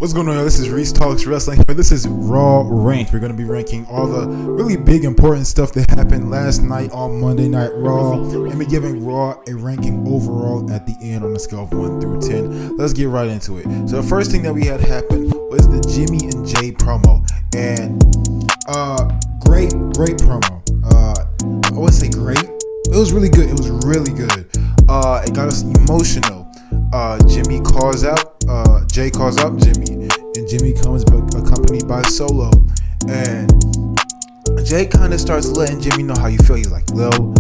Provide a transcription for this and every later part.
What's going on, y'all? This is Reece Talks Wrestling. This is Raw Ranked. We're going to be ranking all the really big, important stuff that happened last night on Monday Night Raw, and be giving Raw a ranking overall at the end on a scale of 1 through 10. Let's get right into it. So the first thing that we had happen was the Jimmy and Jay promo, and great promo. I would say great. It was really good. It was really good. It got us emotional. Jimmy calls out. Jay calls out Jimmy, and Jimmy comes accompanied by Solo, and Jay kind of starts letting Jimmy know how you feel. He's like, Lil,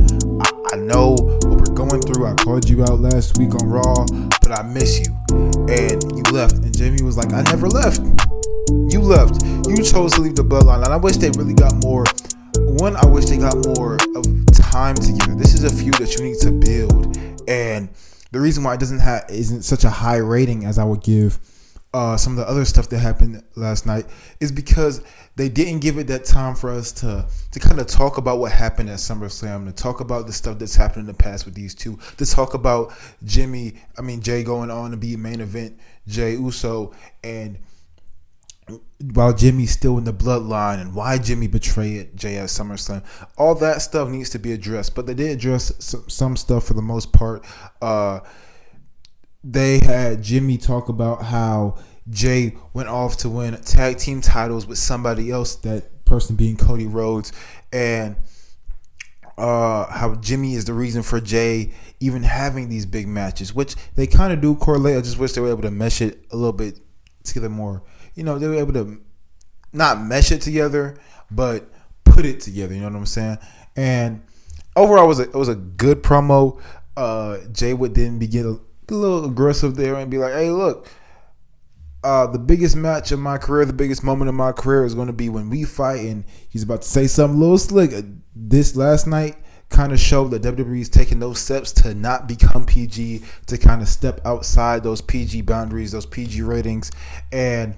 I know what we're going through. I called you out last week on Raw, but I miss you, and you left. And Jimmy was like, I never left. You left. You chose to leave the bloodline, and I wish they really got more. One, I wish they got more of time together. This is a feud that you need to build, and the reason why it isn't such a high rating as I would give some of the other stuff that happened last night is because they didn't give it that time for us to kind of talk about what happened at SummerSlam, to talk about the stuff that's happened in the past with these two, to talk about Jay going on to be main event Jay Uso, and while Jimmy's still in the bloodline, and why Jimmy betrayed Jay at SummerSlam. All that stuff needs to be addressed, but they did address some stuff for the most part. They had Jimmy talk about how Jay went off to win tag team titles with somebody else, that person being Cody Rhodes, and how Jimmy is the reason for Jay even having these big matches, which they kind of do correlate. I just wish they were able to mesh it a little bit together more. You know, they were able to not mesh it together, but put it together. You know what I'm saying? And overall, it was a good promo. Jay would then get a little aggressive there and be like, "Hey, look, the biggest match of my career, the biggest moment of my career is going to be when we fight." And he's about to say something a little slick. This last night kind of showed that WWE is taking those steps to not become PG, to kind of step outside those PG boundaries, those PG ratings, and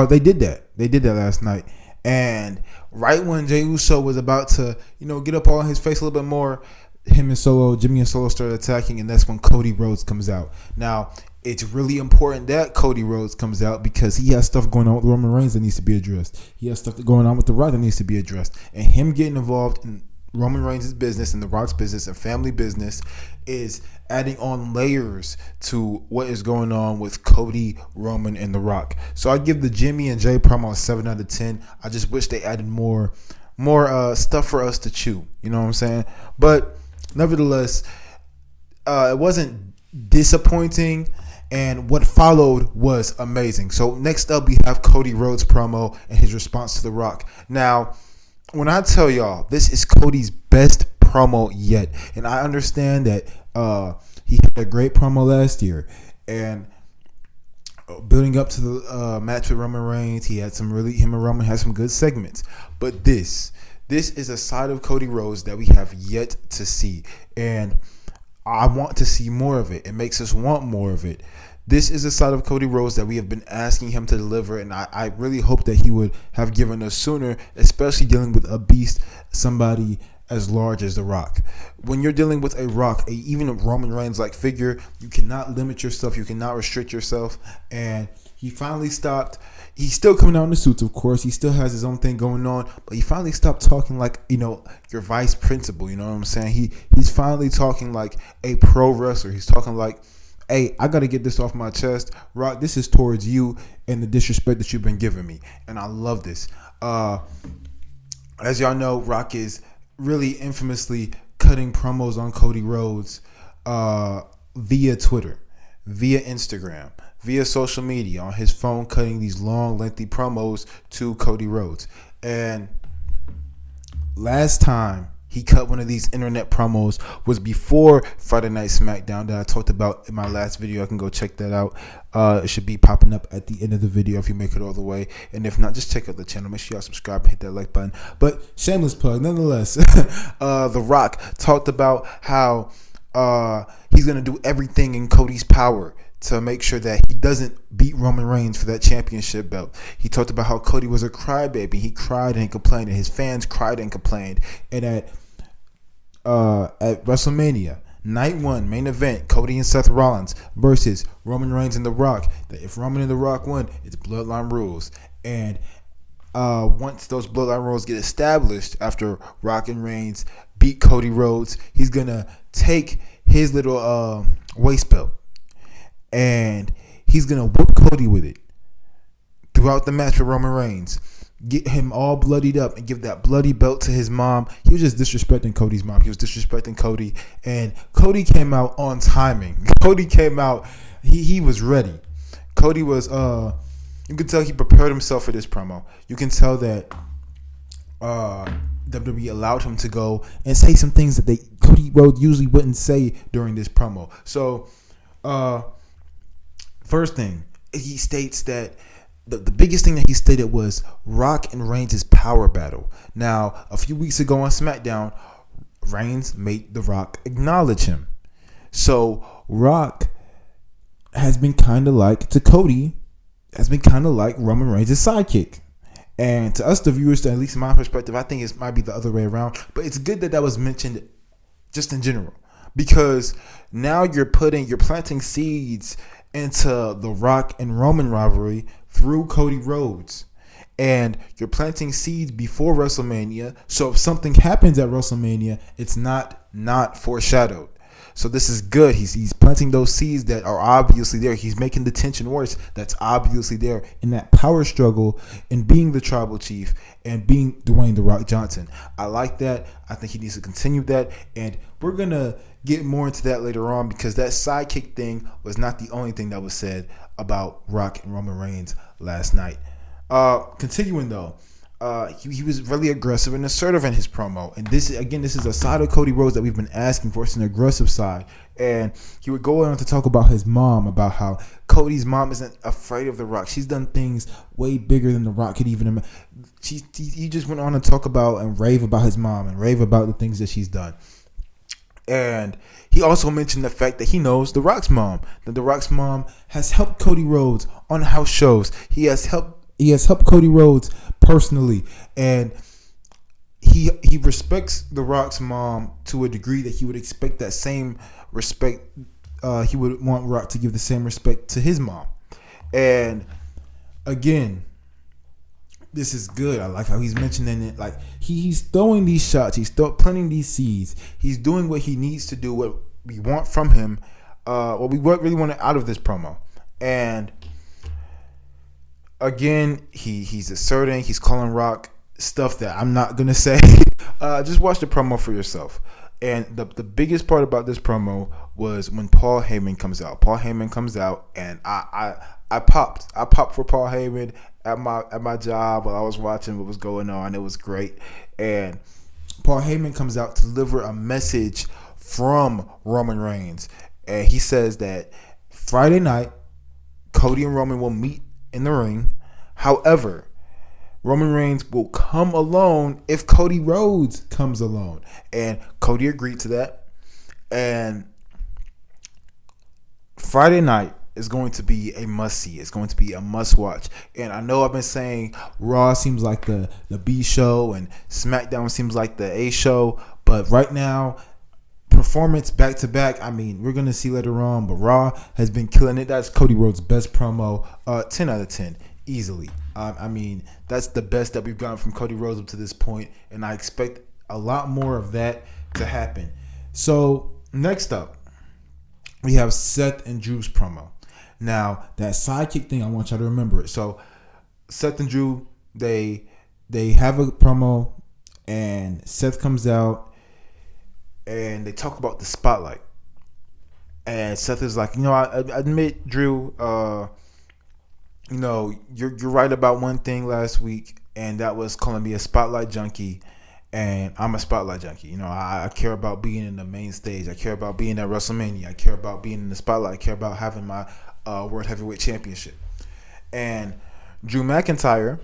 they did that. They did that last night. And right when Jey Uso was about to, get up all in his face a little bit more, Jimmy and Solo started attacking, and that's when Cody Rhodes comes out. Now, it's really important that Cody Rhodes comes out because he has stuff going on with Roman Reigns that needs to be addressed. He has stuff going on with The Rock that needs to be addressed. And him getting involved in Roman Reigns' business and The Rock's business and family business is adding on layers to what is going on with Cody, Roman, and The Rock. So I give the Jimmy and Jay promo a 7 out of 10. I just wish they added more stuff for us to chew. You know what I'm saying? But nevertheless, it wasn't disappointing, and what followed was amazing. So next up, we have Cody Rhodes promo and his response to The Rock. Now, when I tell y'all, this is Cody's best promo yet, and I understand that he had a great promo last year, and building up to the match with Roman Reigns, him and Roman had some good segments. But this is a side of Cody Rhodes that we have yet to see, and I want to see more of it. It makes us want more of it. This is a side of Cody Rhodes that we have been asking him to deliver, and I really hope that he would have given us sooner, especially dealing with a beast, somebody as large as The Rock. When you're dealing with a Rock, even a Roman Reigns-like figure, you cannot limit yourself, you cannot restrict yourself, and he finally stopped. He's still coming out in the suits, of course. He still has his own thing going on, but he finally stopped talking like, your vice principal, you know what I'm saying? He's finally talking like a pro wrestler. He's talking like, hey, I got to get this off my chest. Rock, this is towards you and the disrespect that you've been giving me. And I love this. As y'all know, Rock is really infamously cutting promos on Cody Rhodes via Twitter, via Instagram, via social media, on his phone, cutting these long, lengthy promos to Cody Rhodes. And last time he cut one of these internet promos was before Friday Night Smackdown that I talked about in my last video. I can go check that out. It should be popping up at the end of the video if you make it all the way. And if not, just check out the channel. Make sure y'all subscribe and hit that like button. But shameless plug, nonetheless. The Rock talked about how he's going to do everything in Cody's power to make sure that he doesn't beat Roman Reigns for that championship belt. He talked about how Cody was a crybaby. He cried and complained, and his fans cried and complained. And at WrestleMania, Night 1, main event, Cody and Seth Rollins versus Roman Reigns and The Rock. That if Roman and The Rock win, it's Bloodline rules. And once those Bloodline rules get established, after Rock and Reigns beat Cody Rhodes, he's going to take his little waist belt and he's going to whoop Cody with it throughout the match with Roman Reigns. Get him all bloodied up and give that bloody belt to his mom. He was just disrespecting Cody's mom. He was disrespecting Cody. And Cody came out on timing. Cody came out, he was ready. Cody was, you can tell he prepared himself for this promo. You can tell that WWE allowed him to go and say some things that Cody Rhodes usually wouldn't say during this promo. So, first thing, he states that the biggest thing that he stated was Rock and Reigns' power battle. Now, a few weeks ago on Smackdown, Reigns made The Rock acknowledge him. So, Rock has been kind of like, to Cody, has been kind of like Roman Reigns' sidekick. And to us, the viewers, at least in my perspective, I think it might be the other way around. But it's good that was mentioned just in general. Because now you're planting seeds into the Rock and Roman rivalry through Cody Rhodes. And you're planting seeds before WrestleMania. So if something happens at WrestleMania, it's not foreshadowed. So this is good. He's planting those seeds that are obviously there. He's making the tension worse. That's obviously there in that power struggle and being the tribal chief and being Dwayne The Rock Johnson. I like that. I think he needs to continue that. And we're going to get more into that later on because that sidekick thing was not the only thing that was said about Rock and Roman Reigns last night. Continuing though. He was really aggressive and assertive in his promo. And this is a side of Cody Rhodes that we've been asking for. It's an aggressive side. And he would go on to talk about his mom, about how Cody's mom isn't afraid of The Rock. She's done things way bigger than The Rock could even imagine. He just went on to talk about and rave about his mom and rave about the things that she's done. And he also mentioned the fact that he knows The Rock's mom. That The Rock's mom has helped Cody Rhodes on house shows. He has helped Cody Rhodes personally, and he respects The Rock's mom to a degree that he would expect that same respect. He would want Rock to give the same respect to his mom. And again, this is good. I like how he's mentioning it. Like he's throwing these shots. He's planting these seeds. He's doing what he needs to do. What we want from him. What we really want out of this promo. And again, he's asserting, he's calling Rock stuff that I'm not gonna say. Just watch the promo for yourself. And the biggest part about this promo was when Paul Heyman comes out. Paul Heyman comes out, and I popped for Paul Heyman at my job while I was watching what was going on. It was great. And Paul Heyman comes out to deliver a message from Roman Reigns, and he says that Friday night, Cody and Roman will meet in the ring. However, Roman Reigns will come alone if Cody Rhodes comes alone. And Cody agreed to that. And Friday night is going to be a must-see. It's going to be a must-watch. And I know I've been saying Raw seems like the B show and Smackdown seems like the A show. But right now, performance back-to-back, I mean, we're going to see later on. But Raw has been killing it. That's Cody Rhodes' best promo. 10 out of 10. Easily. I mean, that's the best that we've gotten from Cody Rhodes up to this point, and I expect a lot more of that to happen. So, next up, we have Seth and Drew's promo. Now, that sidekick thing, I want y'all to remember it. So, Seth and Drew, they have a promo, and Seth comes out, and they talk about the spotlight. And Seth is like, I admit, Drew, you're right about one thing last week, and that was calling me a spotlight junkie, and I'm a spotlight junkie. I care about being in the main stage. I care about being at WrestleMania. I care about being in the spotlight. I care about having my World Heavyweight Championship. And Drew McIntyre,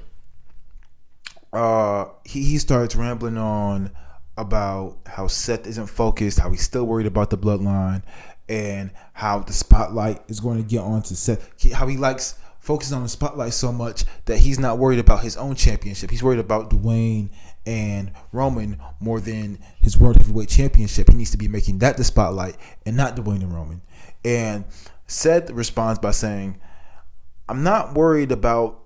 he starts rambling on about how Seth isn't focused, how he's still worried about the bloodline, and how the spotlight is going to get onto Seth. How he likes focuses on the spotlight so much that he's not worried about his own championship. He's worried about Dwayne and Roman more than his World Heavyweight Championship. He needs to be making that the spotlight and not Dwayne and Roman. And Seth responds by saying, I'm not worried about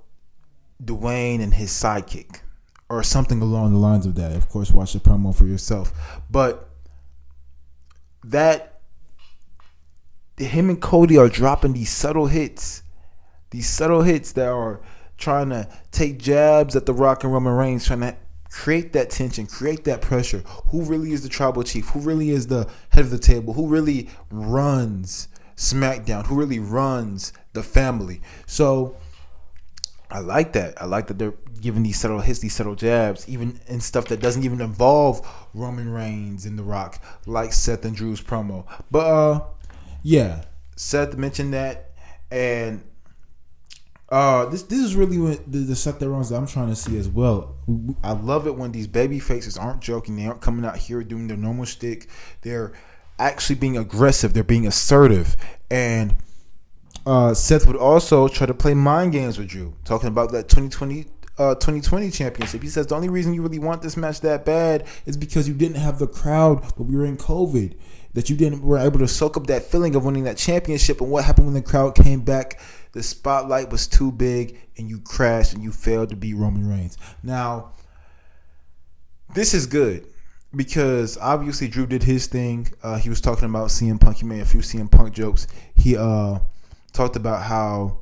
Dwayne and his sidekick, or something along the lines of that. Of course, watch the promo for yourself. But that him and Cody are dropping these subtle hits that are trying to take jabs at The Rock and Roman Reigns, trying to create that tension, create that pressure. Who really is the tribal chief? Who really is the head of the table? Who really runs Smackdown? Who really runs the family? So I like that. I like that they're giving these subtle hits, these subtle jabs, even in stuff that doesn't even involve Roman Reigns and The Rock, like Seth and Drew's promo. But yeah, Seth mentioned that, and this is really what the Seth that runs that I'm trying to see as well. I love it when these baby faces aren't joking. They aren't coming out here doing their normal shtick. They're actually being aggressive. They're being assertive. And Seth would also try to play mind games with Drew, talking about that 2020 championship. He says the only reason you really want this match that bad is because you didn't have the crowd when we were in COVID, that you were able to soak up that feeling of winning that championship. And what happened when the crowd came back? The spotlight was too big and you crashed and you failed to beat Roman Reigns. Now, this is good because obviously Drew did his thing. He was talking about CM Punk. He made a few CM Punk jokes. He talked about how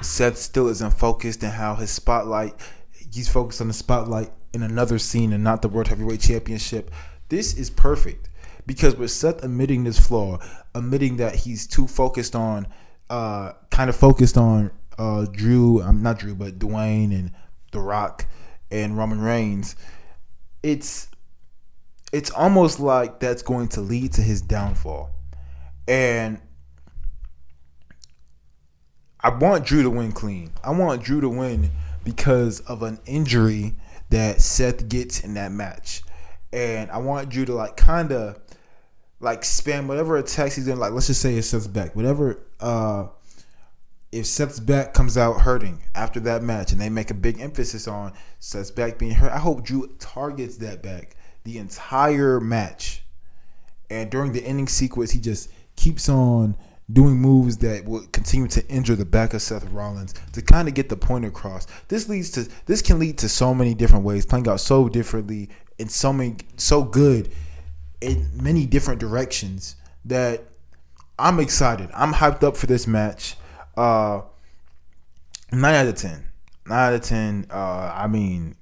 Seth still isn't focused and how he's focused on the spotlight in another scene and not the World Heavyweight Championship. This is perfect because with Seth admitting this flaw, admitting that he's too focused on, Dwayne and The Rock and Roman Reigns, it's almost like that's going to lead to his downfall. And I want Drew to win clean. I want Drew to win because of an injury that Seth gets in that match. And I want Drew to kind of spam whatever attacks he's in. Let's just say it's Seth's back. Whatever, if Seth's back comes out hurting after that match and they make a big emphasis on Seth's back being hurt, I hope Drew targets that back the entire match. And during the ending sequence, he just keeps on doing moves that will continue to injure the back of Seth Rollins to kind of get the point across. This can lead to so many different ways, playing out so differently and so good in many different directions that I'm excited. I'm hyped up for this match. 9 out of 10. 9 out of 10. I mean,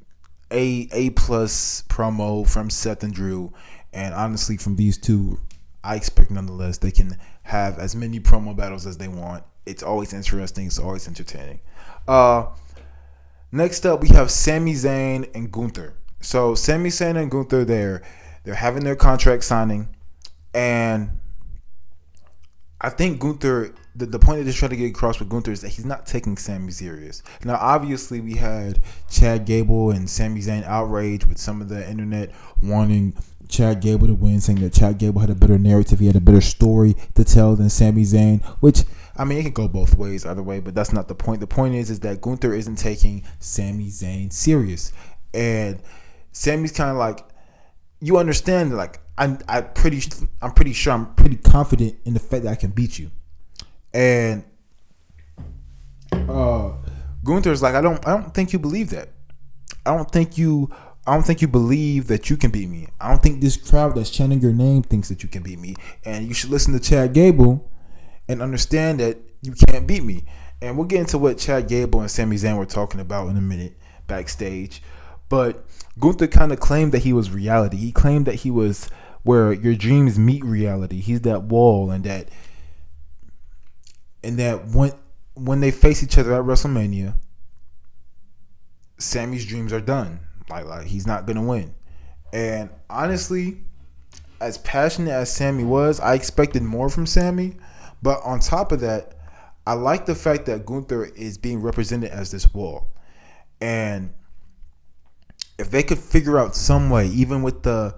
A plus promo from Seth and Drew, and honestly, from these two, I expect nonetheless they can have as many promo battles as they want. It's always interesting. It's always entertaining. Next up, we have Sami Zayn and Gunther. So Sami Zayn and Gunther, they're having their contract signing, and I think Gunther, the point that they're trying to get across with Gunther is that he's not taking Sami serious. Now, obviously, we had Chad Gable and Sami Zayn outrage with some of the internet wanting Chad Gable to win, saying that Chad Gable had a better narrative, he had a better story to tell than Sami Zayn, which, I mean, it can go both ways, either way, but that's not the point. The point is that Gunther isn't taking Sami Zayn serious. And Sami's kind of like, you understand, I'm pretty sure, I'm pretty confident in the fact that I can beat you. And Gunther's like, I don't think you believe that. I don't think you believe that you can beat me. I don't think this crowd that's chanting your name thinks that you can beat me. And you should listen to Chad Gable and understand that you can't beat me. And we'll get into what Chad Gable and Sami Zayn were talking about in a minute backstage. But Gunther kind of claimed that he was reality. He claimed that he was where your dreams meet reality. He's that wall, and that when they face each other at WrestleMania, Sami's dreams are done. Like he's not gonna win. And honestly, as passionate as Sami was, I expected more from Sami. But on top of that, I like the fact that Gunther is being represented as this wall. And if they could figure out some way, even with the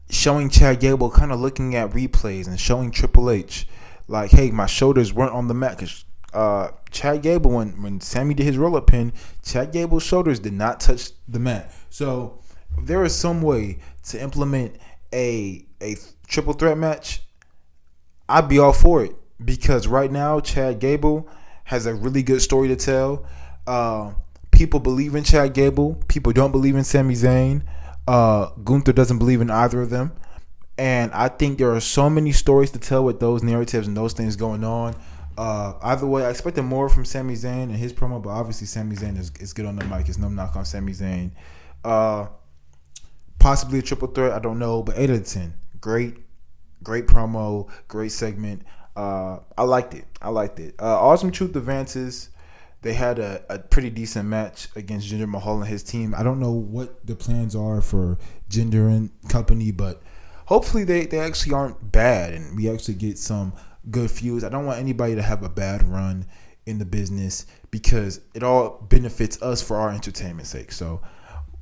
showing Chad Gable kind of looking at replays and showing Triple H, like, hey, my shoulders weren't on the mat because Chad Gable, when Sammy did his roll-up pin, Chad Gable's shoulders did not touch the mat. So if there is some way to implement a triple threat match, I'd be all for it, because right now Chad Gable has a really good story to tell. People believe in Chad Gable. People don't believe in Sami Zayn. Gunther doesn't believe in either of them. And I think there are so many stories to tell with those narratives and those things going on. Either way, I expected more from Sami Zayn and his promo, but obviously Sami Zayn is good on the mic. It's no knock on Sami Zayn. Possibly a triple threat, I don't know, but 8 out of 10. Great promo, great segment. I liked it. Awesome Truth advances. They had a pretty decent match against Jinder Mahal and his team. I don't know what the plans are for Jinder and company, but hopefully they actually aren't bad and we actually get some good feuds. I don't want anybody to have a bad run in the business, because it all benefits us for our entertainment sake. So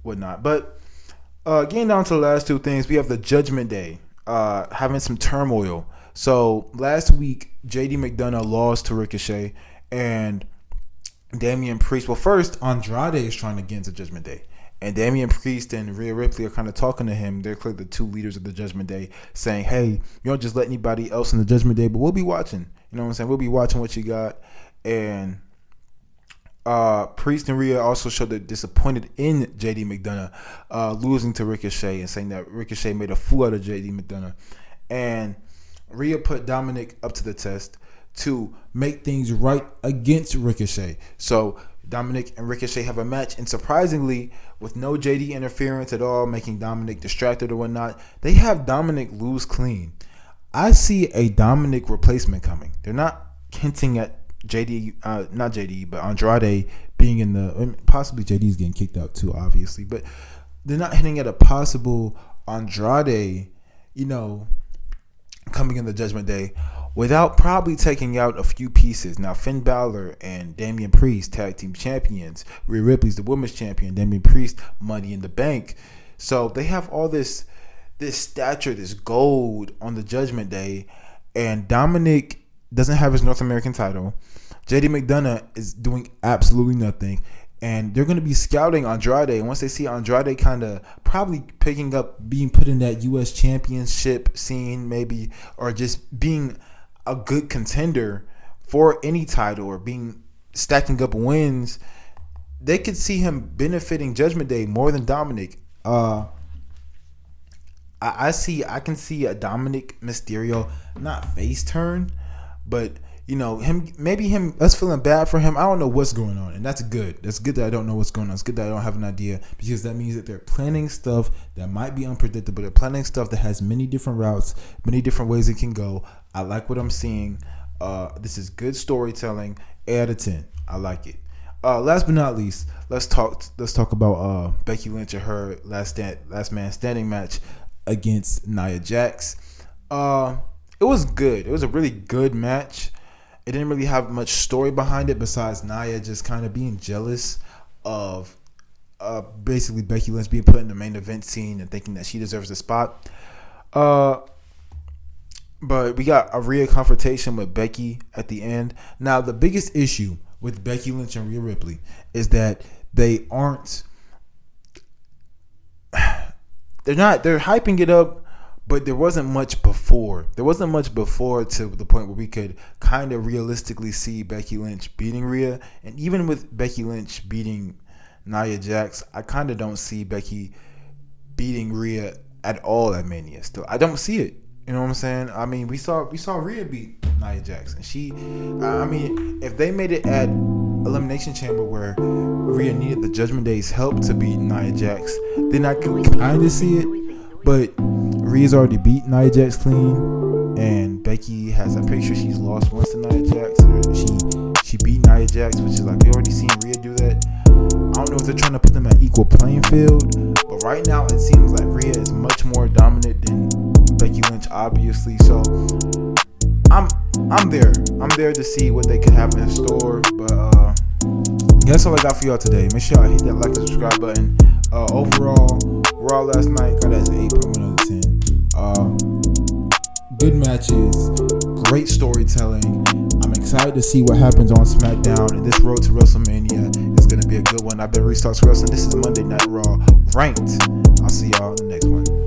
whatnot. But getting down to the last two things, we have the Judgment Day having some turmoil. So last week, JD McDonough lost to Ricochet and Damian Priest. Well, first, Andrade is trying to get into Judgment Day. And Damian Priest and Rhea Ripley are kind of talking to him. They're clearly the two leaders of the Judgment Day, saying, hey, you don't just let anybody else in the Judgment Day, but we'll be watching. You know what I'm saying? We'll be watching what you got. And Priest and Rhea also showed they're disappointed in JD McDonough losing to Ricochet and saying that Ricochet made a fool out of JD McDonough. And Rhea put Dominic up to the test to make things right against Ricochet. So Dominic and Ricochet have a match, and surprisingly, with no JD interference at all, making Dominic distracted or whatnot, they have Dominic lose clean. I see a Dominic replacement coming. They're not hinting at not JD, but Andrade being in the, possibly JD's getting kicked out too, obviously, but they're not hinting at a possible Andrade, coming in the Judgment Day without probably taking out a few pieces. Now, Finn Balor and Damian Priest, tag team champions. Rhea Ripley's the women's champion. Damian Priest, Money in the Bank. So they have all this stature, this gold on the Judgment Day, and Dominic doesn't have his North American title. JD McDonough is doing absolutely nothing. And they're going to be scouting Andrade. And once they see Andrade kind of probably picking up, being put in that U.S. championship scene maybe, or just being a good contender for any title or stacking up wins, they could see him benefiting Judgment Day more than Dominic. I can see a Dominic Mysterio, not face turn, but us feeling bad for him. I don't know what's going on, and that's good. That's good that I don't know what's going on. It's good that I don't have an idea, because that means that they're planning stuff that might be unpredictable. They're planning stuff that has many different routes, many different ways it can go. I like what I'm seeing. This is good storytelling. 8 out of 10. I like it. Last but not least, let's talk about Becky Lynch and her last man standing match against Nia Jax. It was good. It was a really good match. It didn't really have much story behind it besides Nia just kind of being jealous of basically Becky Lynch being put in the main event scene and thinking that she deserves a spot. But we got a Rhea confrontation with Becky at the end. Now, the biggest issue with Becky Lynch and Rhea Ripley is that they're hyping it up, but there wasn't much before. There wasn't much before to the point where we could kind of realistically see Becky Lynch beating Rhea. And even with Becky Lynch beating Nia Jax, I kind of don't see Becky beating Rhea at all at Mania still. I don't see it. You know what I'm saying? I mean, we saw Rhea beat Nia Jax. And if they made it at Elimination Chamber where Rhea needed the Judgment Day's help to beat Nia Jax, then I could kind of see it. But Rhea's already beat Nia Jax clean, and Becky I'm pretty sure she's lost once to Nia Jax, or she beat Nia Jax, which is like, we already seen Rhea do that. I don't know if they're trying to put them at equal playing field, but right now it seems like Rhea is much more dominant than Becky Lynch, obviously. So I'm there to see what they could have in store. But that's all I got for y'all today. Make sure y'all hit that like and subscribe button. Overall, Raw last night got as 8.1 out of 10. Good matches, great storytelling. I'm excited to see what happens on SmackDown, and this road to WrestleMania is going to be a good one. I've been Reece Talks Wrestling. This is Monday Night Raw Ranked. I'll see y'all in the next one.